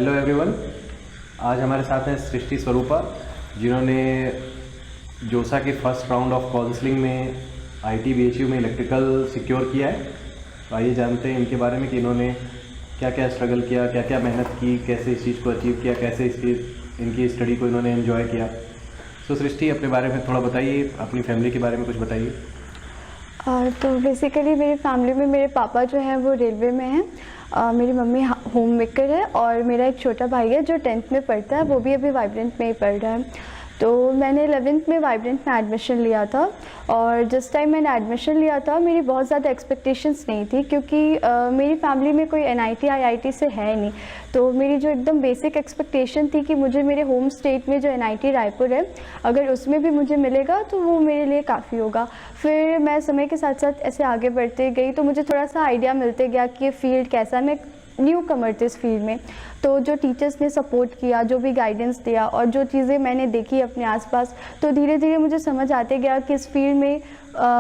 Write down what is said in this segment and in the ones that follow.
Hello everyone. आज हमारे साथ हैं सृष्टि स्वरूपा, जिन्होंने जोसा के फर्स्ट राउंड ऑफ काउंसलिंग में आईटी बीएचयू में इलेक्ट्रिकल सिक्योर किया है। तो आइए जानते हैं इनके बारे में कि इन्होंने क्या क्या स्ट्रगल किया, क्या क्या मेहनत की, कैसे इस चीज़ को अचीव किया, कैसे इनकी स्टडी को इन्होंने एंजॉय किया। सो सृष्टि, अपने बारे में थोड़ा बताइए, अपनी फैमिली के बारे में कुछ बताइए। तो बेसिकली मेरी फैमिली में मेरे पापा जो हैं वो रेलवे में हैं, मेरी मम्मी होम मेकर है और मेरा एक छोटा भाई है जो 10th में पढ़ता है, वो भी अभी वाइब्रेंट में ही पढ़ रहा है। तो मैंने 11th में वाइब्रेंट में एडमिशन लिया था और जिस टाइम मैंने एडमिशन लिया था मेरी बहुत ज़्यादा एक्सपेक्टेशंस नहीं थी, क्योंकि मेरी फैमिली में कोई एनआईटी आईआईटी से है नहीं। तो मेरी जो एकदम बेसिक एक्सपेक्टेशन थी कि मुझे मेरे होम स्टेट में जो एनआईटी रायपुर है, अगर उसमें भी मुझे मिलेगा तो वो मेरे लिए काफ़ी होगा। फिर मैं समय के साथ साथ ऐसे आगे बढ़ते गई तो मुझे थोड़ा सा आइडिया मिलते गया कि ये फील्ड कैसा है। मैं न्यू कमर थी इस फील्ड में, तो जो टीचर्स ने सपोर्ट किया, जो भी गाइडेंस दिया और जो चीज़ें मैंने देखी अपने आसपास, तो धीरे धीरे मुझे समझ आते गया कि इस फील्ड में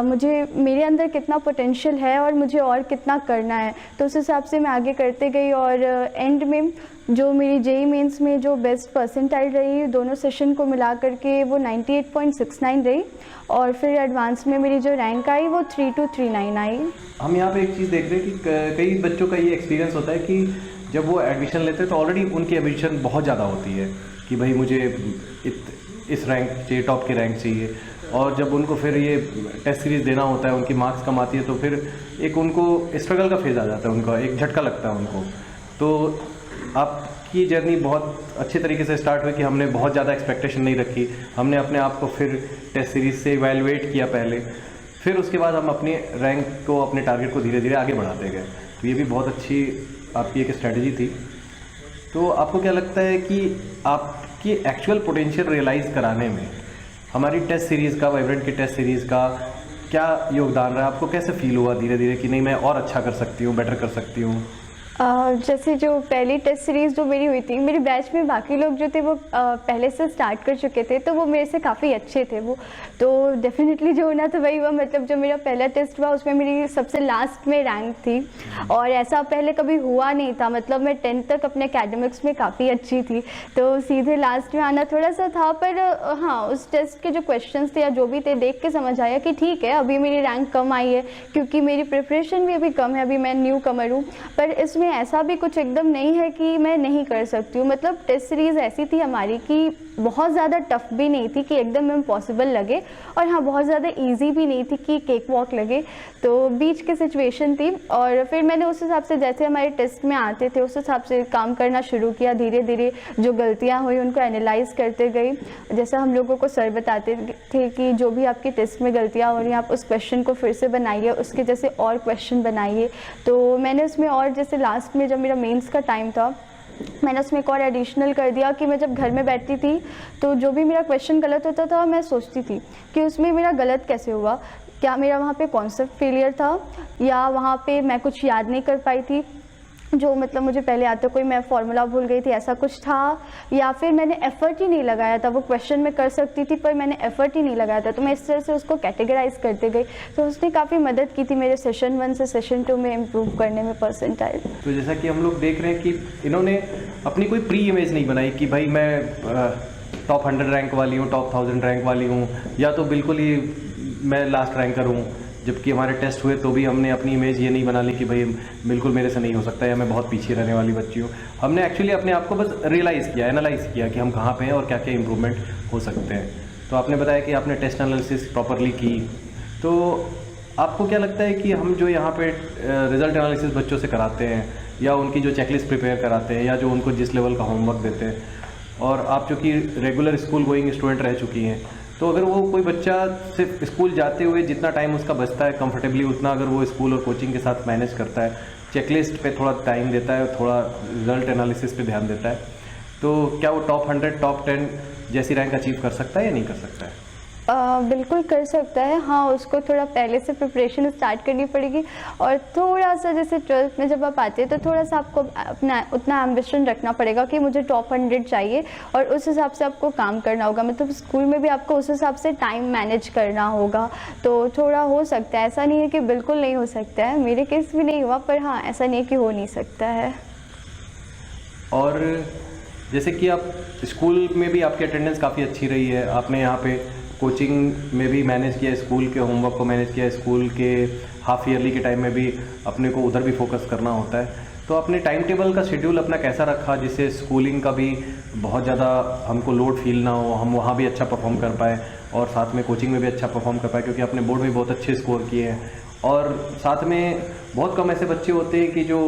मुझे मेरे अंदर कितना पोटेंशियल है और मुझे और कितना करना है। तो उस हिसाब से मैं आगे करते गई और एंड में जो मेरी जेईई मेंस में जो बेस्ट परसेंटाइल रही, दोनों सेशन को मिला करके वो 98.69 रही और फिर एडवांस में मेरी जो रैंक आई वो 3239 आई। हम यहाँ पे एक चीज़ देख रहे हैं कि कई बच्चों का ये एक्सपीरियंस होता है कि जब वो एडमिशन लेते हैं तो ऑलरेडी उनकी एम्बिशन बहुत ज़्यादा होती है कि भाई मुझे इस रैंक चाहिए, टॉप की रैंक चाहिए। और जब उनको फिर ये टेस्ट सीरीज़ देना होता है, उनकी मार्क्स कम आती है, तो फिर एक उनको स्ट्रगल का फेज़ आ जाता है, उनका एक झटका लगता है उनको। तो आपकी जर्नी बहुत अच्छे तरीके से स्टार्ट हुई कि हमने बहुत ज़्यादा एक्सपेक्टेशन नहीं रखी, हमने अपने आप को फिर टेस्ट सीरीज़ से इवैल्यूएट किया पहले, फिर उसके बाद हम अपने रैंक को, अपने टारगेट को धीरे धीरे आगे बढ़ाते गए। तो ये भी बहुत अच्छी आपकी एक स्ट्रेटजी थी। तो आपको क्या लगता है कि आपकी एक्चुअल पोटेंशियल रियलाइज़ कराने में हमारी टेस्ट सीरीज़ का, वाइब्रेंट की टेस्ट सीरीज़ का क्या योगदान रहा? आपको कैसे फील हुआ धीरे धीरे कि नहीं मैं और अच्छा कर सकती हूँ, बेटर कर सकती हूँ? जैसे जो पहली टेस्ट सीरीज़ जो मेरी हुई थी, मेरे बैच में बाकी लोग जो थे वो पहले से स्टार्ट कर चुके थे, तो वो मेरे से काफ़ी अच्छे थे वो। तो डेफिनेटली जो होना था वही हुआ। मतलब जो मेरा पहला टेस्ट हुआ उसमें मेरी सबसे लास्ट में रैंक थी और ऐसा पहले कभी हुआ नहीं था। मतलब मैं 10th तक अपने एकेडमिक्स में काफ़ी अच्छी थी, तो सीधे लास्ट में आना थोड़ा सा था। पर हाँ, उस टेस्ट के जो क्वेश्चंस थे या जो भी थे, देख के समझ आया कि ठीक है, अभी मेरी रैंक कम आई है क्योंकि मेरी प्रिपरेशन भी अभी कम है, अभी मैं न्यू कमर हूँ। पर इसमें ऐसा भी कुछ एकदम नहीं है कि मैं नहीं कर सकती हूँ। मतलब टेस्ट सीरीज़ ऐसी थी हमारी कि बहुत ज़्यादा टफ भी नहीं थी कि एकदम इम्पॉसिबल लगे, और हाँ बहुत ज़्यादा इजी भी नहीं थी कि केक वॉक लगे। तो बीच की सिचुएशन थी और फिर मैंने उस हिसाब से, जैसे हमारे टेस्ट में आते थे, उस हिसाब से काम करना शुरू किया। धीरे धीरे जो गलतियाँ हुई उनको एनालाइज करते गई। जैसा हम लोगों को सर बताते थे कि जो भी आपके टेस्ट में गलतियाँ हो रही हैं, आप उस क्वेश्चन को फिर से बनाइए, उसके जैसे और क्वेश्चन बनाइए। तो मैंने उसमें और जैसे लास्ट में जब मेरा मेंस का टाइम था, मैंने उसमें एक और एडिशनल कर दिया कि मैं जब घर में बैठती थी तो जो भी मेरा क्वेश्चन गलत होता था मैं सोचती थी कि उसमें मेरा गलत कैसे हुआ, क्या मेरा वहाँ पे कॉन्सेप्ट फेलियर था या वहाँ पे मैं कुछ याद नहीं कर पाई थी, जो मतलब मुझे पहले आता कोई मैं फार्मूला भूल गई थी, ऐसा कुछ था, या फिर मैंने एफ़र्ट ही नहीं लगाया था। वो क्वेश्चन में कर सकती थी पर मैंने एफ़र्ट ही नहीं लगाया था। तो मैं इस तरह से उसको कैटेगराइज करते गई, तो उसने काफ़ी मदद की थी मेरे सेशन 1 से सेशन 2 में इम्प्रूव करने में परसेंटाइल। तो जैसा कि हम लोग देख रहे हैं कि इन्होंने अपनी कोई प्री इमेज नहीं बनाई कि भाई मैं टॉप 100 रैंक वाली हूँ, टॉप 1000 रैंक वाली हूँ, या तो बिल्कुल ही मैं लास्ट रैंकर हूँ। जबकि हमारे टेस्ट हुए तो भी हमने अपनी इमेज ये नहीं बना ली कि भाई बिल्कुल मेरे से नहीं हो सकता या मैं बहुत पीछे रहने वाली बच्ची हूँ। हमने एक्चुअली अपने आप को बस रियलाइज़ किया, एनालाइज़ किया कि हम कहाँ पे हैं और क्या क्या इम्प्रूवमेंट हो सकते हैं। तो आपने बताया कि आपने टेस्ट एनालिसिस प्रॉपरली की। तो आपको क्या लगता है कि हम जो यहाँ पे रिज़ल्ट एनालिसिस बच्चों से कराते हैं या उनकी जो चेकलिस्ट प्रिपेयर कराते हैं या जो उनको जिस लेवल का होमवर्क देते हैं, और आप जो कि रेगुलर स्कूल गोइंग स्टूडेंट रह चुकी हैं, तो अगर वो कोई बच्चा सिर्फ स्कूल जाते हुए जितना टाइम उसका बचता है कंफर्टेबली, उतना अगर वो स्कूल और कोचिंग के साथ मैनेज करता है, चेकलिस्ट पे थोड़ा टाइम देता है, थोड़ा रिजल्ट एनालिसिस पे ध्यान देता है, तो क्या वो टॉप 100 टॉप 10 जैसी रैंक अचीव कर सकता है या नहीं कर सकता है? बिल्कुल कर सकता है। हाँ, उसको थोड़ा पहले से प्रिपरेशन स्टार्ट करनी पड़ेगी और थोड़ा सा जैसे 12th में जब आप आते हैं तो थोड़ा सा आपको अपना उतना एम्बिशन रखना पड़ेगा कि मुझे टॉप 100 चाहिए, और उस हिसाब से आपको काम करना होगा। मतलब स्कूल में भी आपको उस हिसाब से टाइम मैनेज करना होगा, तो थोड़ा हो सकता है। ऐसा नहीं है कि बिल्कुल नहीं हो सकता है, मेरे केस भी नहीं हुआ, पर हाँ ऐसा नहीं है कि हो नहीं सकता है। और जैसे कि आप स्कूल में भी आपकी अटेंडेंस काफ़ी अच्छी रही है, आपने यहाँ पे कोचिंग में भी मैनेज किया, स्कूल के होमवर्क को मैनेज किया, स्कूल के हाफ ईयरली के टाइम में भी अपने को उधर भी फोकस करना होता है। तो अपने टाइम टेबल का शेड्यूल अपना कैसा रखा जिससे स्कूलिंग का भी बहुत ज़्यादा हमको लोड फील ना हो, हम वहाँ भी अच्छा परफॉर्म कर पाए और साथ में कोचिंग में भी अच्छा परफॉर्म कर पाए, क्योंकि अपने बोर्ड में बहुत अच्छे स्कोर किए हैं। और साथ में बहुत कम ऐसे बच्चे होते हैं कि जो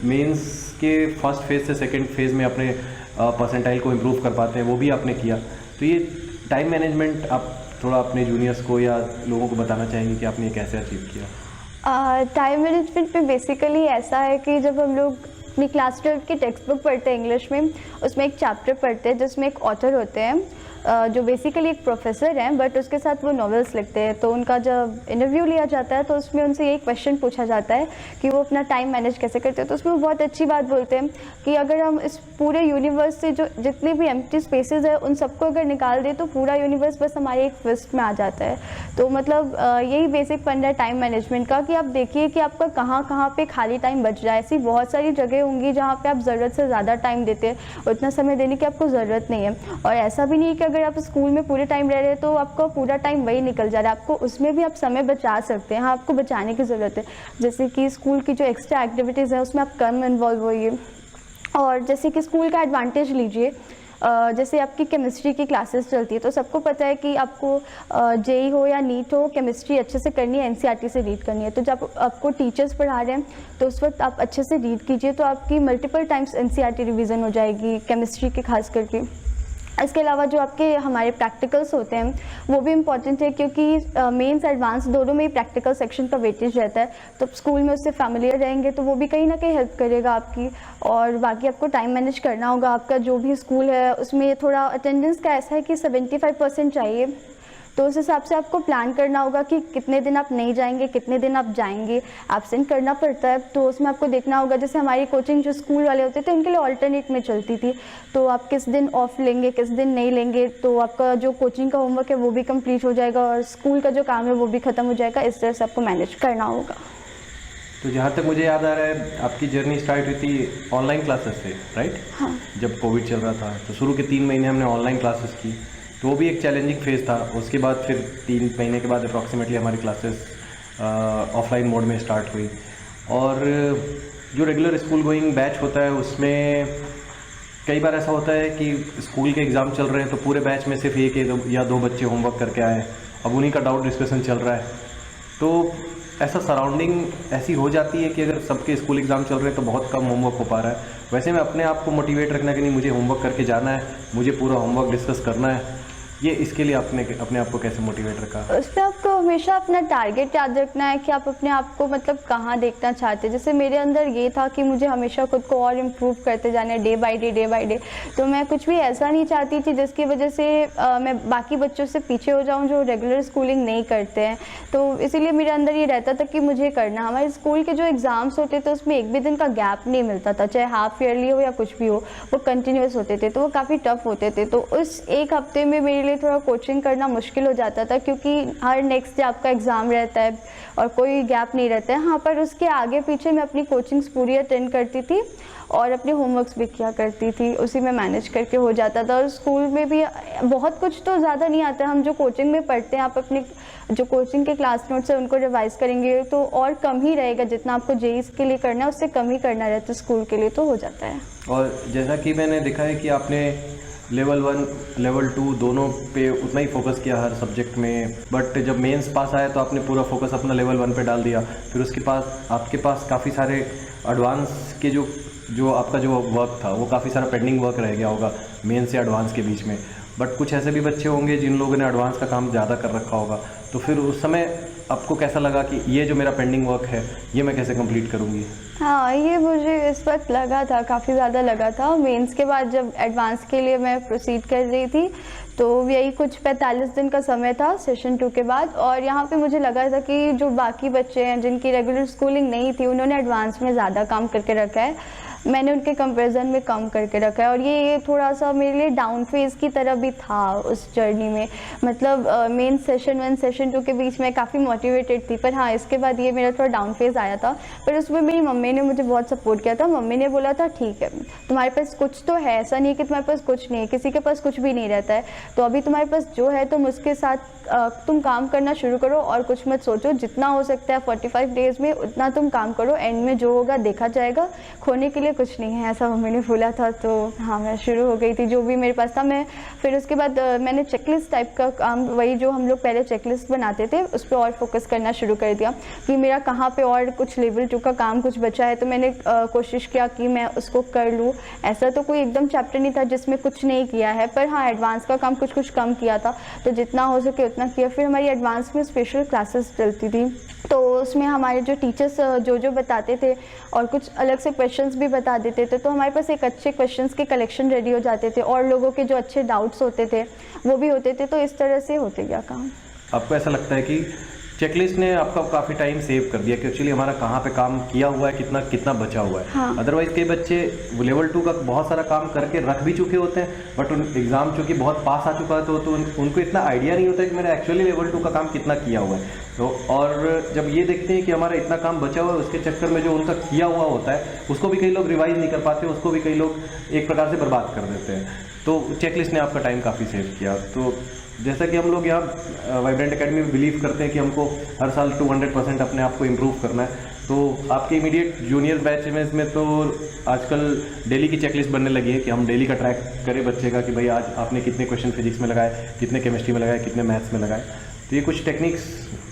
मेंस के फर्स्ट फेज़ से सेकंड फेज़ में अपने परसेंटाइल को इम्प्रूव कर पाते हैं, वो भी आपने किया। तो ये टाइम मैनेजमेंट आप थोड़ा अपने जूनियर्स को या लोगों को बताना चाहेंगे कि आपने ये कैसे अचीव किया? टाइम मैनेजमेंट पे बेसिकली ऐसा है कि जब हम लोग अपनी क्लास 12 की टेक्स्ट बुक पढ़ते हैं इंग्लिश में, उसमें एक चैप्टर पढ़ते हैं जिसमें एक ऑथर होते हैं जो बेसिकली एक प्रोफेसर हैं, बट उसके साथ वो नॉवेल्स लिखते हैं। तो उनका जब इंटरव्यू लिया जाता है तो उसमें उनसे यही क्वेश्चन पूछा जाता है कि वो अपना टाइम मैनेज कैसे करते हैं। तो उसमें वो बहुत अच्छी बात बोलते हैं कि अगर हम इस पूरे यूनिवर्स से जो जितने भी एम्प्टी स्पेसेस है उन सबको अगर निकाल दें तो पूरा यूनिवर्स बस हमारे एक फिस्ट में आ जाता है। तो मतलब यही बेसिक फंड है टाइम मैनेजमेंट का कि आप देखिए कि आपका कहाँ कहाँ पे खाली टाइम बच रहा है। ऐसी बहुत सारी जगह होंगी जहाँ पे आप ज़रूरत से ज़्यादा टाइम देते हैं, उतना समय देने की आपको ज़रूरत नहीं है। और ऐसा भी नहीं है कि अगर आप स्कूल में पूरे टाइम रह रहे हैं तो आपका पूरा टाइम वही निकल जा रहा है, आपको उसमें भी आप समय बचा सकते हैं। हाँ, आपको बचाने की ज़रूरत है, जैसे कि स्कूल की जो एक्स्ट्रा एक्टिविटीज़ है उसमें आप कम इन्वॉल्व होइए। और जैसे कि स्कूल का एडवांटेज लीजिए, जैसे आपकी केमिस्ट्री की क्लासेस चलती है तो सबको पता है कि आपको जेई हो या नीट हो, केमिस्ट्री अच्छे से करनी है, एनसीईआरटी से रीड करनी है। तो जब आपको टीचर्स पढ़ा रहे हैं तो उस वक्त आप अच्छे से रीड कीजिए, तो आपकी मल्टीपल टाइम्स एनसीईआरटी रिवीजन हो जाएगी केमिस्ट्री के खास करके। इसके अलावा जो आपके हमारे प्रैक्टिकल्स होते हैं वो भी इम्पॉर्टेंट है, क्योंकि मेंस एडवांस दोनों में ही प्रैक्टिकल सेक्शन का वेटेज रहता है। तो स्कूल में उससे फैमिलियर रहेंगे तो वो भी कहीं ना कहीं हेल्प करेगा आपकी। और बाकी आपको टाइम मैनेज करना होगा, आपका जो भी स्कूल है उसमें थोड़ा अटेंडेंस का ऐसा है कि 75% चाहिए, तो उस हिसाब से आपको प्लान करना होगा कि कितने दिन आप नहीं जाएंगे, कितने दिन आप जाएंगे। एब्सेंट करना पड़ता है तो उसमें आपको देखना होगा। जैसे हमारी कोचिंग जो स्कूल वाले होते थे उनके लिए ऑल्टरनेट में चलती थी, तो आप किस दिन ऑफ लेंगे किस दिन नहीं लेंगे, तो आपका जो कोचिंग का होमवर्क है वो भी कंप्लीट हो जाएगा और स्कूल का जो काम है वो भी ख़त्म हो जाएगा। इस तरह से आपको मैनेज करना होगा। तो जहाँ तक मुझे याद आ रहा है आपकी जर्नी स्टार्ट हुई थी ऑनलाइन क्लासेस से, राइट? हाँ। जब कोविड चल रहा था तो शुरू के 3 महीने हमने ऑनलाइन क्लासेस की, तो वो भी एक चैलेंजिंग फेज़ था। उसके बाद फिर 3 महीने के बाद अप्रॉक्सीमेटली हमारी क्लासेस ऑफलाइन मोड में स्टार्ट हुई। और जो रेगुलर स्कूल गोइंग बैच होता है उसमें कई बार ऐसा होता है कि स्कूल के एग्ज़ाम चल रहे हैं तो पूरे बैच में सिर्फ 1 या 2 बच्चे होमवर्क करके आए, अब उन्हीं का डाउट डिस्कशन चल रहा है। तो ऐसा सराउंडिंग ऐसी हो जाती है कि अगर सबके स्कूल एग्ज़ाम चल रहे हैं तो बहुत कम होमवर्क हो पा रहा है। वैसे में अपने आप को मोटिवेट रखना कि नहीं मुझे होमवर्क करके जाना है, मुझे पूरा होमवर्क डिस्कस करना है, ये इसके लिए आपने अपने आप को कैसे मोटिवेट रखा? उसमें आपको हमेशा अपना टारगेट याद रखना है कि आप अपने आप को मतलब कहाँ देखना चाहते हैं। जैसे मेरे अंदर ये था कि मुझे हमेशा खुद को और इम्प्रूव करते जाना है, डे बाय डे। तो मैं कुछ भी ऐसा नहीं चाहती थी जिसकी वजह से मैं बाकी बच्चों से पीछे हो जाऊँ जो रेगुलर स्कूलिंग नहीं करते हैं। तो इसीलिए मेरे अंदर ये रहता था कि मुझे करना। हमारे स्कूल के जो एग्ज़ाम्स होते थे उसमें एक भी दिन का गैप नहीं मिलता था, चाहे हाफ ईयरली हो या कुछ भी हो, वो कंटिन्यूस होते थे, तो वो काफ़ी टफ होते थे। तो उस एक हफ्ते में मेरे लिए थोड़ा कोचिंग करना मुश्किल हो जाता था, क्योंकि हर नेक्स्ट डे आपका एग्ज़ाम रहता है और कोई गैप नहीं रहता है। हाँ, पर उसके आगे पीछे मैं अपनी कोचिंग्स पूरी अटेंड करती थी और अपने होमवर्क्स भी किया करती थी, उसी में मैनेज करके हो जाता था। और स्कूल में भी बहुत कुछ तो ज़्यादा नहीं आता, हम जो कोचिंग में पढ़ते हैं आप अपने जो कोचिंग के क्लास नोट्स है उनको रिवाइज़ करेंगे तो और कम ही रहेगा, जितना आपको जेईई के लिए करना है उससे कम ही करना रहता है, स्कूल के लिए तो हो जाता है। और जैसा कि मैंने देखा है कि आपने लेवल 1 लेवल 2 दोनों पे उतना ही फोकस किया हर सब्जेक्ट में, बट जब मेंस पास आया तो आपने पूरा फोकस अपना लेवल 1 पे डाल दिया। फिर उसके पास आपके पास काफ़ी सारे एडवांस के जो आपका जो वर्क था वो काफ़ी सारा पेंडिंग वर्क रह गया होगा मेन से एडवांस के बीच में। बट कुछ ऐसे भी बच्चे होंगे जिन लोगों ने एडवांस का काम ज़्यादा कर रखा होगा, तो फिर उस समय आपको कैसा लगा कि ये जो मेरा पेंडिंग वर्क है ये मैं कैसे कंप्लीट करूँगी? हाँ, ये मुझे इस वक्त लगा था, काफ़ी ज़्यादा लगा था। मेंस के बाद जब एडवांस के लिए मैं प्रोसीड कर रही थी तो यही कुछ 45 दिन का समय था सेशन 2 के बाद, और यहाँ पे मुझे लगा था कि जो बाकी बच्चे हैं जिनकी रेगुलर स्कूलिंग नहीं थी उन्होंने एडवांस में ज़्यादा काम करके रखा है। मैंने उनके कंपैरिजन में कम करके रखा है। और ये थोड़ा सा मेरे लिए डाउन फेज़ की तरह भी था उस जर्नी में। मतलब मेन सेशन 1 सेशन 2 के बीच में काफ़ी मोटिवेटेड थी, पर हाँ इसके बाद ये मेरा थोड़ा डाउन फेज़ आया था। पर उसमें मेरी मम्मी ने मुझे बहुत सपोर्ट किया था। मम्मी ने बोला था ठीक है तुम्हारे पास कुछ तो है, ऐसा नहीं है कि तुम्हारे पास कुछ नहीं है, किसी के पास कुछ भी नहीं रहता है, तो अभी तुम्हारे पास जो है तुम उसके साथ तुम काम करना शुरू करो और कुछ मत सोचो, जितना हो सकता है 45 डेज़ में उतना तुम काम करो, एंड में जो होगा देखा जाएगा, खोने के लिए कुछ नहीं है, ऐसा मम्मी ने बोला था। तो हाँ मैं शुरू हो गई थी जो भी मेरे पास था। मैं फिर उसके बाद मैंने चेकलिस्ट टाइप का काम, वही जो हम लोग पहले चेकलिस्ट बनाते थे उस पर और फोकस करना शुरू कर दिया कि मेरा कहाँ पे और कुछ लेवल 2 का काम कुछ बचा है, तो मैंने कोशिश किया कि मैं उसको कर लूँ। ऐसा तो कोई एकदम चैप्टर नहीं था जिसमें कुछ नहीं किया है, पर हाँ एडवांस का काम कुछ कम किया था, तो जितना हो सके उतना किया। फिर हमारी एडवांस में स्पेशल क्लासेस चलती थी, तो उसमें हमारे जो टीचर्स जो बताते थे और कुछ अलग से क्वेश्चंस भी बता देते थे, तो हमारे पास एक अच्छे क्वेश्चंस के कलेक्शन रेडी हो जाते थे और लोगों के जो अच्छे डाउट्स होते थे वो भी होते थे। तो इस तरह से होते गया काम। आपको ऐसा लगता है कि चेकलिस्ट ने आपका काफ़ी टाइम सेव कर दिया कि एक्चुअली हमारा कहाँ पे काम किया हुआ है, कितना कितना बचा हुआ है? हाँ। अदरवाइज कई बच्चे लेवल 2 का बहुत सारा काम करके रख भी चुके होते हैं, बट उन एग्ज़ाम चूँकि बहुत पास आ चुका है तो उनको इतना आइडिया नहीं होता है कि मैंने एक्चुअली लेवल 2 का काम कितना किया हुआ है। तो और जब ये देखते हैं कि हमारा इतना काम बचा हुआ है, उसके चक्कर में जो उनका किया हुआ होता है उसको भी कई लोग रिवाइज नहीं कर पाते, उसको भी कई लोग एक प्रकार से बर्बाद कर देते हैं। तो चेकलिस्ट ने आपका टाइम काफ़ी सेव किया। तो जैसा कि हम लोग यहाँ वाइब्रेंट एकेडमी में बिलीव करते हैं कि हमको हर साल 200% अपने आप को इम्प्रूव करना है, तो आपके इमीडिएट जूनियर बैच में तो आजकल डेली की चेकलिस्ट बनने लगी है कि हम डेली का ट्रैक करें बच्चे का कि भाई आज आपने कितने क्वेश्चन फिजिक्स में लगाए, कितने केमिस्ट्री में लगाए, कितने मैथ्स में लगाए। तो ये कुछ टेक्निक्स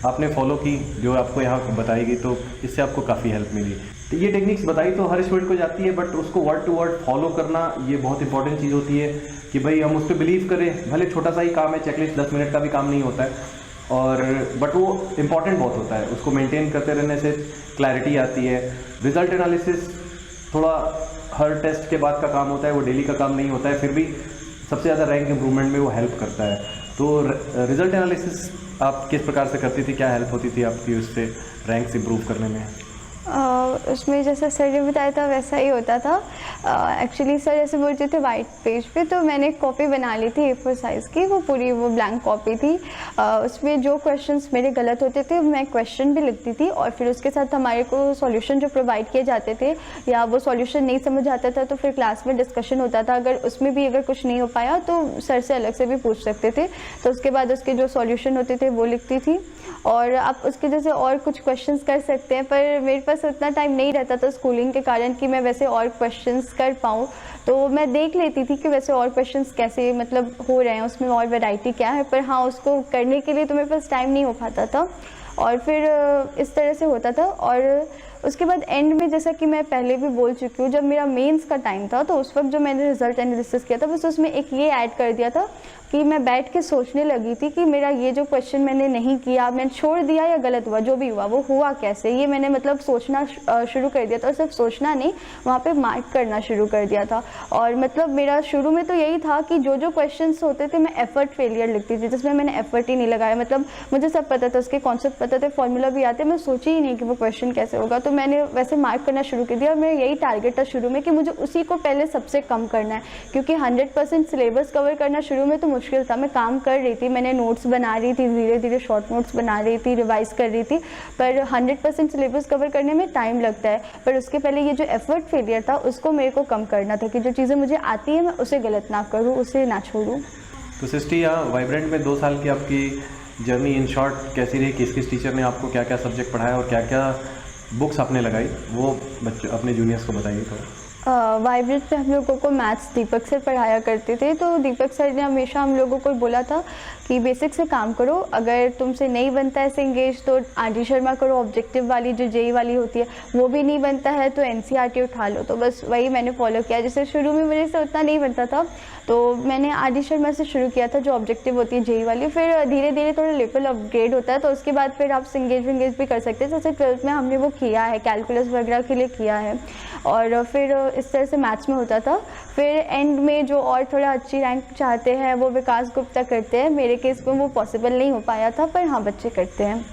आपने फॉलो की जो आपको यहाँ बताई गई, तो इससे आपको काफ़ी हेल्प मिली। तो ये टेक्निक्स बताई तो हर स्टूडेंट को जाती है, बट उसको वर्ड टू वर्ड फॉलो करना ये बहुत इंपॉर्टेंट चीज़ होती है कि भाई हम उस पर बिलीव करें। भले छोटा सा ही काम है, चेकलिस्ट 10 मिनट का भी काम नहीं होता है, और बट वो इम्पॉर्टेंट बहुत होता है। उसको मेंटेन करते रहने से क्लैरिटी आती है। रिजल्ट एनालिसिस थोड़ा हर टेस्ट के बाद का काम होता है, वो डेली का काम नहीं होता है, फिर भी सबसे ज़्यादा रैंक इम्प्रूवमेंट में वो हेल्प करता है। तो रिजल्ट एनालिसिस आप किस प्रकार से करती थी, क्या हेल्प होती थी आपकी उससे रैंक्स इम्प्रूव करने में? उसमें जैसा सर ने बताया था वैसा ही होता था। एक्चुअली सर ऐसे बोलते थे वाइट पेज पे, तो मैंने एक कॉपी बना ली थी A4 साइज़ की, वो पूरी वो ब्लैंक कॉपी थी। उसमें जो क्वेश्चंस मेरे गलत होते थे मैं क्वेश्चन भी लिखती थी, और फिर उसके साथ हमारे को सॉल्यूशन जो प्रोवाइड किए जाते थे, या वो सॉल्यूशन नहीं समझ आता था तो फिर क्लास में डिस्कशन होता था। अगर उसमें भी अगर कुछ नहीं हो पाया तो सर से अलग से भी पूछ सकते थे, तो उसके बाद उसके जो सॉल्यूशन होते थे वो लिखती थी। और आप उसके जैसे और कुछ क्वेश्चंस कर सकते हैं, पर मेरे पास उतना टाइम नहीं रहता था स्कूलिंग के कारण कि मैं वैसे और क्वेश्चंस कर पाऊँ, तो मैं देख लेती थी कि वैसे और क्वेश्चंस कैसे मतलब हो रहे हैं, उसमें और वैरायटी क्या है, पर हाँ उसको करने के लिए तो मेरे पास टाइम नहीं हो पाता था, और फिर इस तरह से होता था। और उसके बाद एंड में जैसा कि मैं पहले भी बोल चुकी हूँ, जब मेरा मेंस का टाइम था तो उस वक्त जो मैंने रिजल्ट एनालिसिस किया था बस उसमें एक ये ऐड कर दिया था कि मैं बैठ के सोचने लगी थी कि मेरा ये जो क्वेश्चन मैंने नहीं किया, मैंने छोड़ दिया या गलत हुआ, जो भी हुआ वो हुआ कैसे, ये मैंने मतलब सोचना शुरू कर दिया था। और सिर्फ सोचना नहीं, वहाँ पे मार्क करना शुरू कर दिया था। और मतलब मेरा शुरू में तो यही था कि जो जो क्वेश्चंस होते थे मैं एफर्ट फेलियर लिखती थी, जिसमें मैंने एफर्ट ही नहीं लगाया। मतलब मुझे सब पता था, उसके कॉन्सेप्ट पता थे, फॉर्मूला भी आते, मैं सोची ही नहीं कि वो क्वेश्चन कैसे होगा, तो मैंने वैसे मार्क करना शुरू कर दिया। और मेरा यही टारगेट था शुरू में कि मुझे उसी को पहले सबसे कम करना है, क्योंकि 100% सिलेबस कवर करना शुरू में तो मुश्किल था। मैं काम कर रही थी, मैंने नोट्स बना रही थी, धीरे धीरे शॉर्ट नोट्स बना रही थी, रिवाइज कर रही थी, पर 100% सिलेबस कवर करने में टाइम लगता है। पर उसके पहले ये जो एफर्ट फेलियर था उसको मेरे को कम करना था कि जो चीज़ें मुझे आती है मैं उसे गलत ना करूँ, उसे ना छोड़ूँ। तो सृष्टि, यहाँ वाइब्रेंट में 2 साल की आपकी जर्नी इन शॉर्ट कैसी रही? किस किस टीचर ने आपको क्या क्या सब्जेक्ट पढ़ाया और क्या क्या बुक्स आपने लगाई, वो बच्चों अपने जूनियर्स को बताइए थोड़ा। वाइब्रेंट पे हम लोगों को मैथ्स दीपक सर पढ़ाया करते थे, तो दीपक सर ने हमेशा हम लोगों को बोला था कि बेसिक से काम करो, अगर तुमसे नहीं बनता है इंगेज तो आर.डी. शर्मा करो, ऑब्जेक्टिव वाली जो जेई वाली होती है वो भी नहीं बनता है तो एनसीईआरटी उठा लो। तो बस वही मैंने फॉलो किया। जैसे शुरू में मेरे से उतना नहीं बनता था तो मैंने आर.डी. शर्मा से शुरू किया था जो ऑब्जेक्टिव होती है जेई वाली, फिर धीरे धीरे थोड़ा लेवल अपग्रेड होता है तो उसके बाद फिर आप इंगेज भी कर सकते हैं। जैसे 12th में हमने वो किया है, कैलकुलस वगैरह के लिए किया है, और फिर इस तरह से मैथ्स में होता था। फिर एंड में जो और थोड़ा अच्छी रैंक चाहते हैं वो विकास गुप्ता करते हैं, मेरे केस में वो पॉसिबल नहीं हो पाया था, पर हाँ बच्चे करते हैं।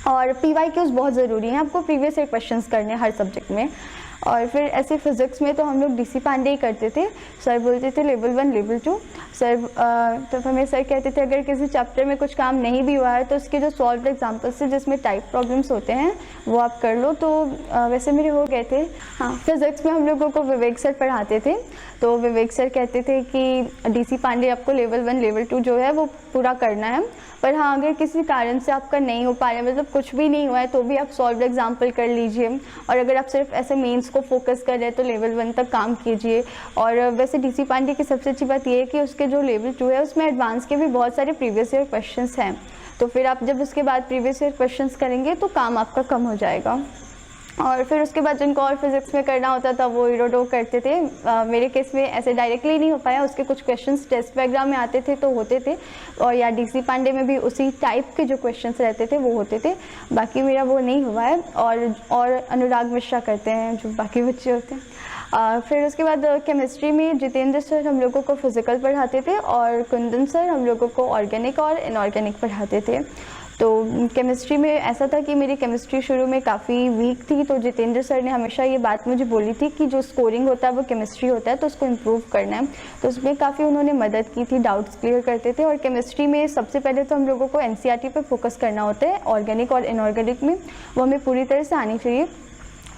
और PYQs बहुत ज़रूरी हैं, आपको प्रीवियस ईयर क्वेश्चंस करने हर सब्जेक्ट में। और फिर ऐसे फिज़िक्स में तो हम लोग डीसी पांडे ही करते थे। सर बोलते थे लेवल 1 लेवल 2 सर, तो हमें सर कहते थे अगर किसी चैप्टर में कुछ काम नहीं भी हुआ है तो उसके जो सॉल्व एग्जाम्पल्स थे जिसमें टाइप प्रॉब्लम्स होते हैं वो आप कर लो। तो वैसे मेरे हो गए थे। हाँ, फिज़िक्स में हम लोगों को विवेक सर पढ़ाते थे, तो विवेक सर कहते थे कि डीसी पांडे आपको लेवल 1 लेवल 2 जो है वो पूरा करना है, पर हाँ अगर किसी कारण से आपका नहीं हो पा रहा है, मतलब कुछ भी नहीं हुआ है, तो भी आप सॉल्व एग्जाम्पल कर लीजिए। और अगर आप सिर्फ ऐसे मेंस को फोकस कर रहे हैं तो लेवल 1 तक काम कीजिए। और वैसे डीसी पांडे की सबसे अच्छी बात ये है कि उसके जो लेवल 2 है उसमें एडवांस के भी बहुत सारे प्रीवियस ईयर क्वेश्चंस हैं, तो फिर आप जब उसके बाद प्रीवियस ईयर क्वेश्चंस करेंगे तो काम आपका कम हो जाएगा। और फिर उसके बाद जिनको और फिज़िक्स में करना होता था वो इरोडो करते थे। मेरे केस में ऐसे डायरेक्टली नहीं हो पाया, उसके कुछ क्वेश्चंस टेस्ट वगैरह में आते थे तो होते थे, और या डीसी पांडे में भी उसी टाइप के जो क्वेश्चंस रहते थे वो होते थे, बाकी मेरा वो नहीं हुआ है। और अनुराग मिश्रा करते हैं जो बाकी बच्चे होते हैं। फिर उसके बाद केमिस्ट्री में जितेंद्र सर हम लोगों को फिज़िकल पढ़ाते थे और कुंदन सर हम लोगों को ऑर्गेनिक और इनऑर्गेनिक पढ़ाते थे। तो केमिस्ट्री में ऐसा था कि मेरी केमिस्ट्री शुरू में काफ़ी वीक थी, तो जितेंद्र सर ने हमेशा ये बात मुझे बोली थी कि जो स्कोरिंग होता है वो केमिस्ट्री होता है तो उसको इम्प्रूव करना है, तो उसमें काफ़ी उन्होंने मदद की थी, डाउट्स क्लियर करते थे। और केमिस्ट्री में सबसे पहले तो हम लोगों को एनसीईआरटी पे फोकस करना होता है, ऑर्गेनिक और इनऑर्गेनिक में वो हमें पूरी तरह से आनी चाहिए।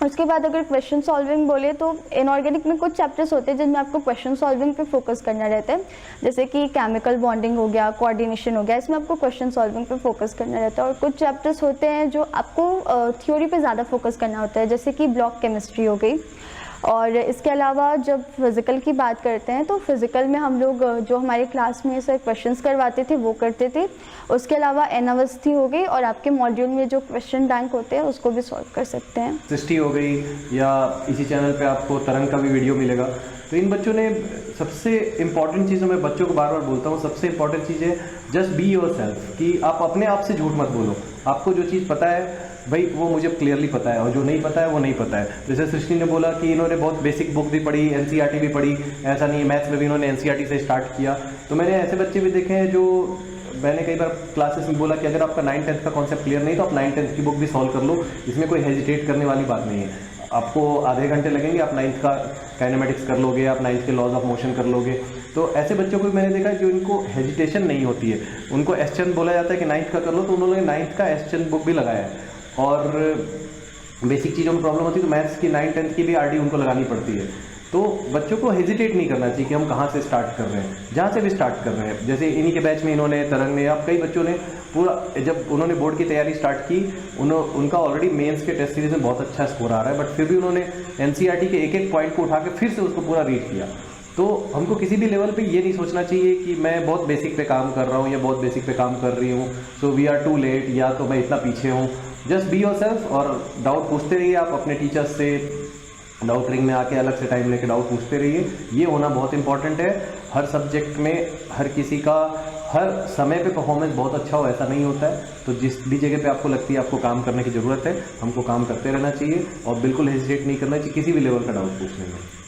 उसके बाद अगर क्वेश्चन सॉल्विंग बोले तो इनऑर्गेनिक में कुछ चैप्टर्स होते हैं जिनमें आपको क्वेश्चन सॉल्विंग पे फोकस करना रहता है, जैसे कि केमिकल बॉन्डिंग हो गया, कोऑर्डिनेशन हो गया, इसमें आपको क्वेश्चन सॉल्विंग पे फोकस करना रहता है। और कुछ चैप्टर्स होते हैं जो आपको थ्योरी पे ज़्यादा फोकस करना होता है, जैसे कि ब्लॉक केमिस्ट्री हो गई। और इसके अलावा जब फिज़िकल की बात करते हैं तो फिज़िकल में हम लोग जो हमारे क्लास में सर क्वेश्चंस करवाते थे वो करते थे। उसके अलावा अनावस्थी हो गई और आपके मॉड्यूल में जो क्वेश्चन बैंक होते हैं उसको भी सॉल्व कर सकते हैं। सृष्टि हो गई, या इसी चैनल पे आपको तरंग का भी वीडियो मिलेगा। तो इन बच्चों ने सबसे इम्पॉर्टेंट चीज़ों में बच्चों को बार बार बोलता हूँ, सबसे इम्पॉर्टेंट चीज़ है जस्ट बी योरसेल्फ, कि आप अपने आप से झूठ मत बोलो। आपको जो चीज़ पता है भाई वो मुझे क्लियरली पता है, और जो नहीं पता है वो नहीं पता है। जैसे सृष्टि ने बोला कि इन्होंने बहुत बेसिक बुक भी पढ़ी, एनसीईआरटी भी पढ़ी, ऐसा नहीं है मैथ्स में भी इन्होंने एनसीईआरटी से स्टार्ट किया। तो मैंने ऐसे बच्चे भी देखे हैं जो मैंने कई बार क्लासेस में बोला कि अगर आपका 9th-10th का कॉन्सेप्ट क्लियर नहीं तो आप 9th-10th की बुक भी सॉल्व कर लो, इसमें कोई हेजिटेट करने वाली बात नहीं है। आपको आधे घंटे लगेंगे, आप 9th का काइनेमेटिक्स कर लोगे, आप 9th के लॉज ऑफ मोशन कर लोगे। तो ऐसे बच्चों को मैंने देखा जो इनको हेजिटेशन नहीं होती है, उनको एसचंद बोला जाता है कि 9th का कर लो, तो उन्होंने 9th का एसचंद बुक भी लगाया है। और बेसिक चीज़ों में प्रॉब्लम होती है तो मैथ्स की 9th-10th की भी आरडी उनको लगानी पड़ती है। तो बच्चों को हेजिटेट नहीं करना चाहिए कि हम कहाँ से स्टार्ट कर रहे हैं, जहाँ से भी स्टार्ट कर रहे हैं। जैसे इन्हीं के बैच में इन्होंने, तरंग ने, अब कई बच्चों ने पूरा, जब उन्होंने बोर्ड की तैयारी स्टार्ट की, उनका ऑलरेडी मेंस के टेस्ट सीरीज में बहुत अच्छा स्कोर आ रहा है, बट फिर भी उन्होंने एनसीईआरटी के एक एक पॉइंट को उठा के फिर से उसको पूरा रीड किया। तो हमको किसी भी लेवल पे ये नहीं सोचना चाहिए कि मैं बहुत बेसिक पे काम कर रहा हूँ या बहुत बेसिक पे काम कर रही हूँ, so we are too late, या तो मैं इतना पीछे हूँ। जस्ट बी योरसेल्फ और डाउट पूछते रहिए आप अपने टीचर्स से, डाउट रिंग में आके अलग से टाइम लेके डाउट पूछते रहिए। ये होना बहुत इंपॉर्टेंट है। हर सब्जेक्ट में हर किसी का हर समय पे परफॉर्मेंस बहुत अच्छा हो ऐसा नहीं होता है, तो जिस भी जगह पे आपको लगती है आपको काम करने की ज़रूरत है, हमको काम करते रहना चाहिए और बिल्कुल हेजिटेट नहीं करना चाहिए किसी भी लेवल का डाउट पूछने में।